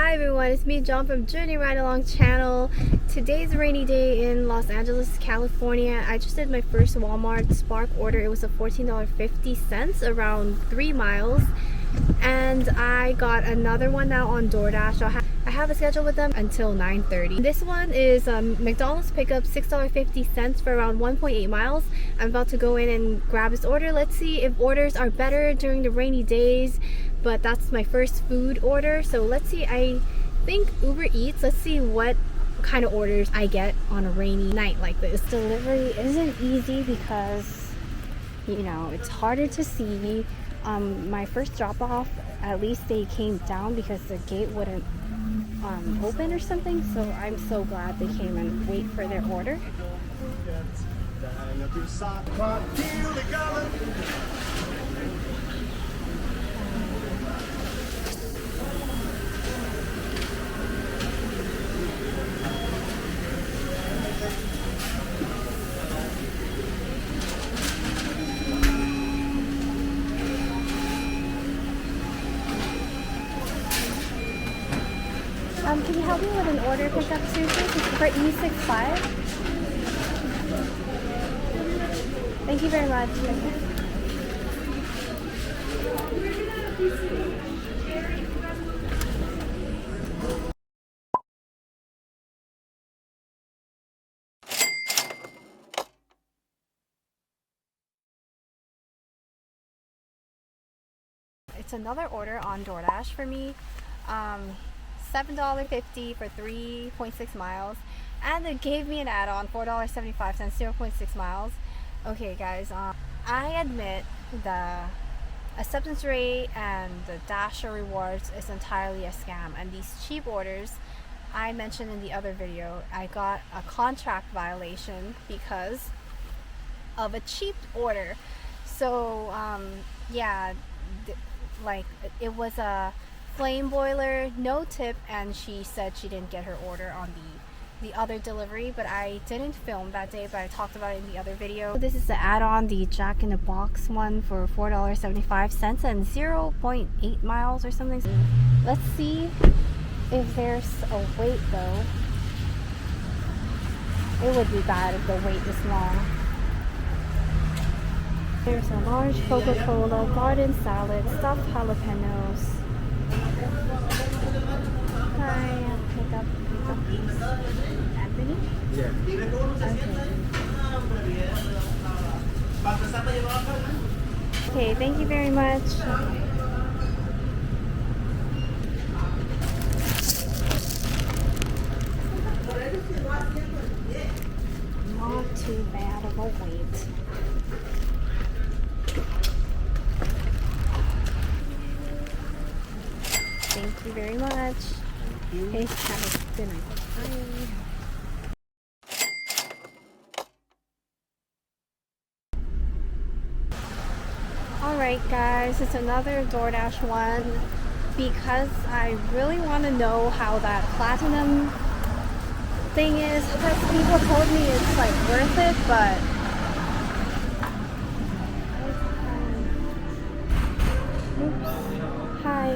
Hi everyone, it's me John from DoorDash Ride Along channel. Today's a rainy day in Los Angeles, California. I just did my first Walmart Spark order. It was a $14.50 around 3 miles. And I got another one now on DoorDash. So I have a schedule with them until 9:30. This one is McDonald's pickup, $6.50 for around 1.8 miles. I'm about to go in and grab this order. Let's see if orders are better during the rainy days. But that's my first food order. So let's see, I think Uber Eats. Let's see what kind of orders I get on a rainy night like this. Delivery isn't easy because, you know, it's harder to see. My first drop off, at least they came down because the gate wouldn't open or something, so I'm so glad they came and wait for their order. Can you help me with an order pickup too, please? It's for E65. Thank you very much. It's another order on DoorDash for me. $7.50 for 3.6 miles, and they gave me an add-on, $4.75, 0.6 miles. Okay guys, I admit the acceptance rate and the Dasher rewards is entirely a scam, and these cheap orders I mentioned in the other video, I got a contract violation because of a cheap order. So yeah, like it was a flame boiler, no tip, and she said she didn't get her order on the other delivery, but I didn't film that day, but I talked about it in the other video. This is the add-on, the Jack in the Box one for $4.75 and 0.8 miles or something. Let's see if there's a wait though. It would be bad if the wait is long. There's a large Coca-Cola, garden salad, stuffed jalapenos. Hi, pick up please. Anthony? Yeah. Okay, thank you very much. Not too bad of a wait. Thank you very much. Okay, have a good night. Bye. Alright guys, it's another DoorDash one because I really want to know how that platinum thing is, because people told me it's like worth it, but oops. Hi,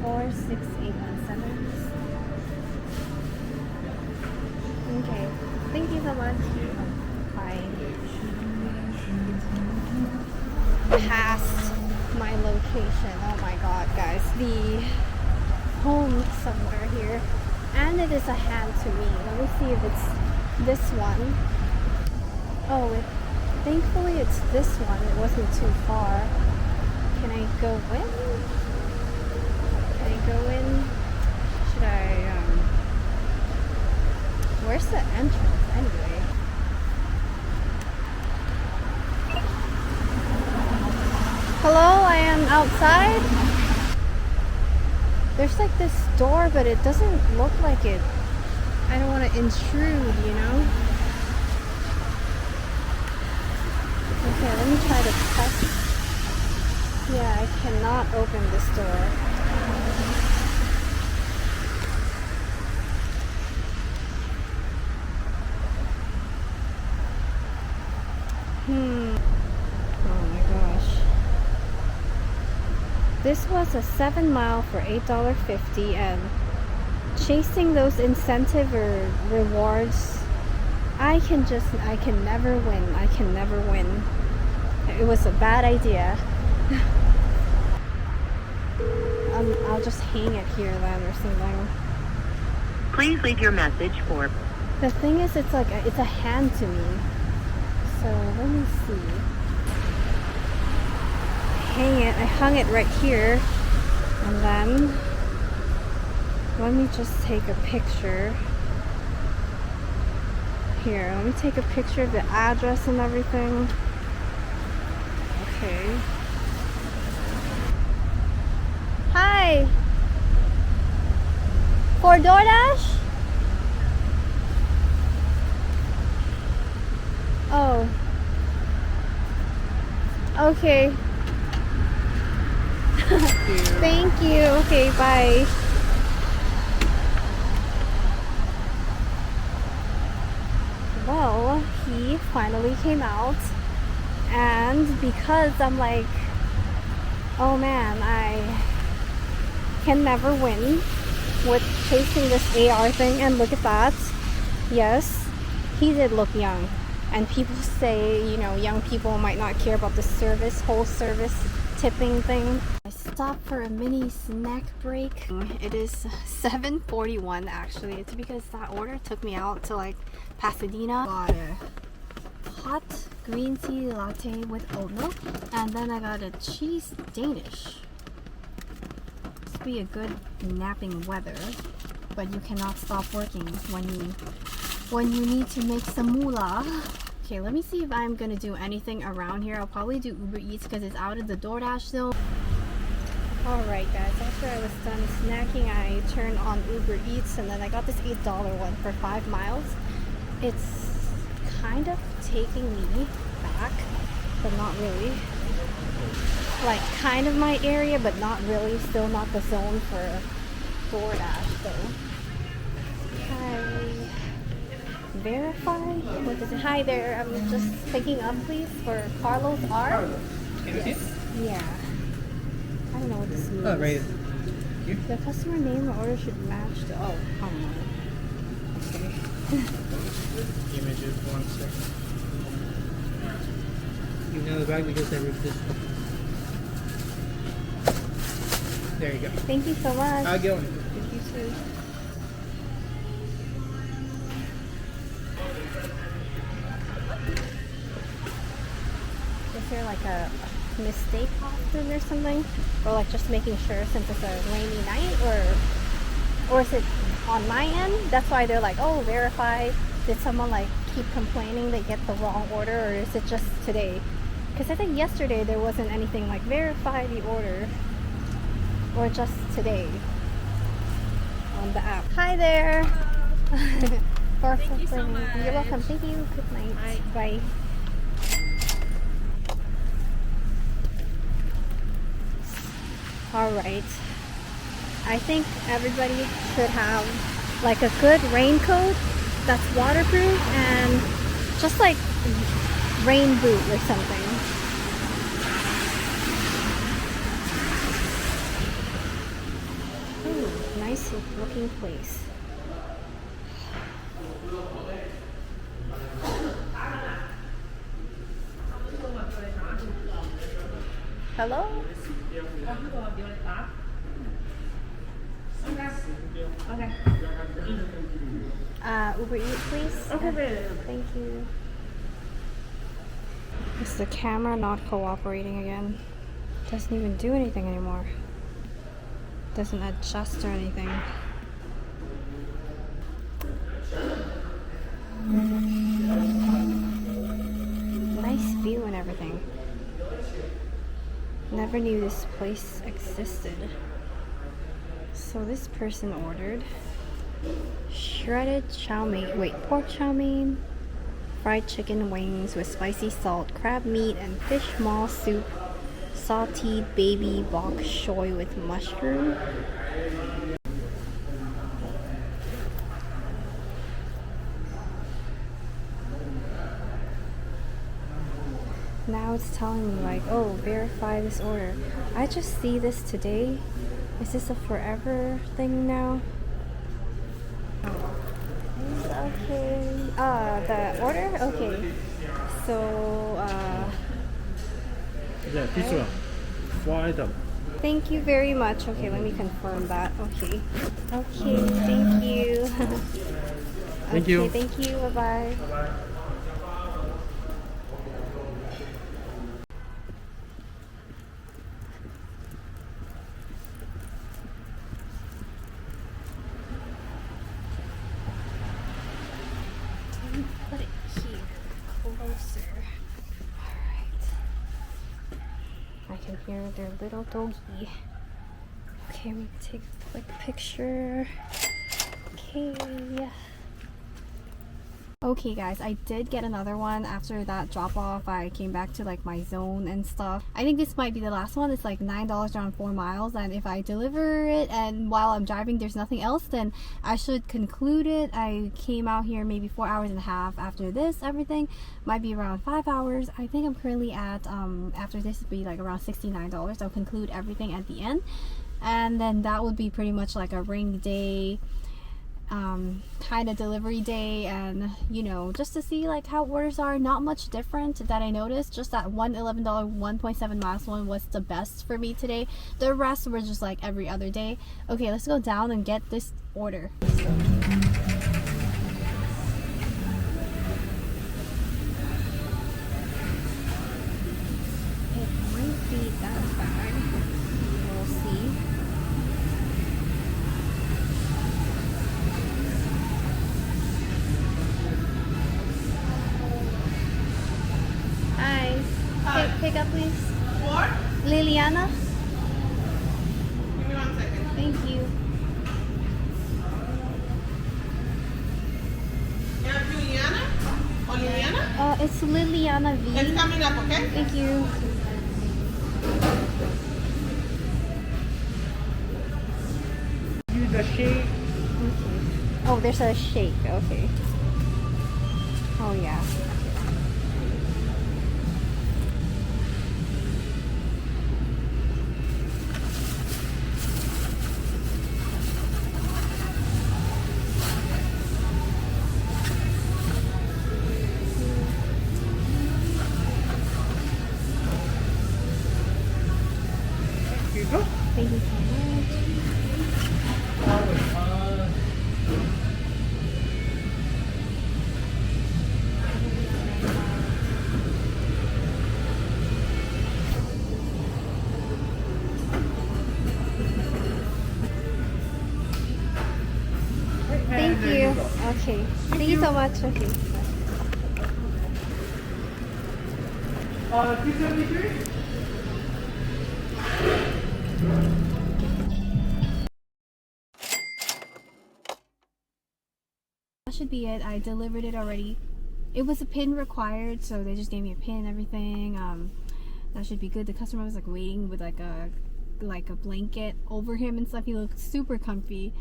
46817. Okay, thank you so much. Bye. Past my location. Oh my god, guys, the home somewhere here, and it is a hand to me. Let me see if it's this one. Oh, thankfully it's this one. It wasn't too far. Can I go in? Can I go in? Should I, where's the entrance anyway? Hello, I am outside. There's like this door, but it doesn't look like it. I don't want to intrude, you know? Okay, let me try to test. Yeah, I cannot open this door. Oh my gosh. this was a 7 mile for $8.50, and chasing those incentive or rewards, I can never win. I can never win. It was a bad idea. I'll just hang it here then or something. Please leave your message for... The thing is, it's like it's a hand to me. So let me see. I hung it right here, and then let me just take a picture. Here, let me take a picture of the address and everything. Okay. Hi. For DoorDash? Oh. Okay. Thank you. Okay, bye. Well, he finally came out, and because I'm like, oh man, I can never win with chasing this AR thing, and look at that. Yes, he did look young, and people say, you know, young people might not care about the whole service tipping thing. I stopped for a mini snack break. It is 7:41 actually. It's because that order took me out to like Pasadena. Got a hot green tea latte with oat milk, and then I got a cheese Danish. Must be a good napping weather, but you cannot stop working when you need to make some moolah. Okay, let me see if I'm gonna do anything around here. I'll probably do Uber Eats because it's out of the DoorDash zone. Alright guys, after I was done snacking, I turned on Uber Eats, and then I got this $8 one for 5 miles. It's kind of taking me back, but not really. Like kind of my area, but not really. Still not the zone for DoorDash though. Verify? What is it? Hi there, I'm just picking up please for Carlos R. Yes. Yeah. I don't know what this means. Oh, right. The customer name or order should match the... Oh, I don't know. Okay. Images, 1 second. You know the bag because I ripped this one. There you go. Thank you so much. I'll go. Thank you too. Is there like a mistake often or something, or like just making sure since it's a rainy night, or is it on my end? That's why they're like, oh, verify. Did someone like keep complaining they get the wrong order, or is it just today? Because I think yesterday there wasn't anything like verify the order, or just today on the app. Hi there. Thank you so much. You're welcome. Thank you. Good night. Bye. Alright, I think everybody should have like a good raincoat that's waterproof and just like rain boot or something. Ooh, nice looking place. Hello? Okay. Uber Eats, please. Okay, Thank you. Is the camera not cooperating again? Doesn't even do anything anymore. Doesn't adjust or anything. Nice view and everything. Never knew this place existed. So this person ordered shredded chow mein, pork chow mein, fried chicken wings with spicy salt, crab meat, and fish maw soup, sauteed baby bok choy with mushroom. Now it's telling me like, oh, verify this order. I just see this today. Is this a forever thing now? Okay. The order? Okay. So, Yeah, this one. 4 item. thank you very much. Okay, let me confirm that. Okay. Okay, thank you. Thank you. Okay, thank you. Bye-bye. Put it here, closer. Alright. I can hear their little doggy. Okay, let me take a quick picture. Okay. Okay guys, I did get another one after that drop off. I came back to like my zone and stuff. I think this might be the last one. It's like $9 around 4 miles, and if I deliver it and while I'm driving there's nothing else, then I should conclude it. I came out here maybe 4 hours and a half after this. Everything might be around 5 hours. I think I'm currently at after this would be like around $69. I'll conclude everything at the end, and then that would be pretty much like a rainy day kind of delivery day, and you know, just to see like how orders are. Not much different that I noticed, just that one $11 1.7 miles one was the best for me today. The rest were just like every other day. Okay, let's go down and get this order. It might be that bag, we'll see. Pick up, please. What? Liliana. Give me 1 second. Thank you. You have Juliana? Or Liliana? It's Liliana V. It's coming up, okay? Thank you. Use the shake. Okay. Oh, there's a shake. Okay. Oh yeah. Here you go. Thank you so much. Thank you. Okay. Thank you so much. Okay. 273? That should be it. I delivered it already. It was a pin required, so they just gave me a pin, everything. That should be good. The customer was like waiting with like a blanket over him and stuff. He looked super comfy.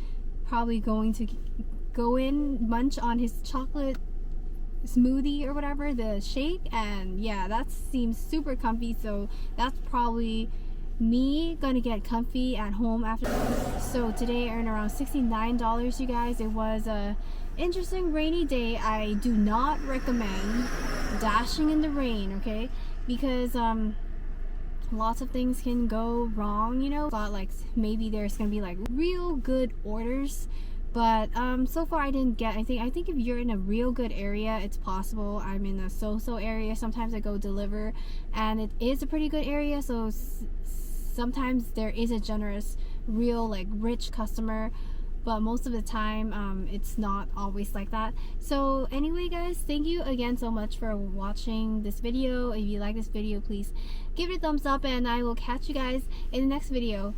Probably going to go in, munch on his chocolate smoothie or whatever, the shake, and yeah, that seems super comfy. So that's probably me gonna get comfy at home after. So today I earned around $69, you guys. It was a interesting rainy day. I do not recommend dashing in the rain, okay, because lots of things can go wrong, you know. Thought like maybe there's gonna be like real good orders, but so far I didn't get anything. I think if you're in a real good area, it's possible. I'm in a so-so area. Sometimes I go deliver and it is a pretty good area, so sometimes there is a generous, real like rich customer, but most of the time it's not always like that. So anyway guys, thank you again so much for watching this video. If you like this video, please give it a thumbs up, and I will catch you guys in the next video.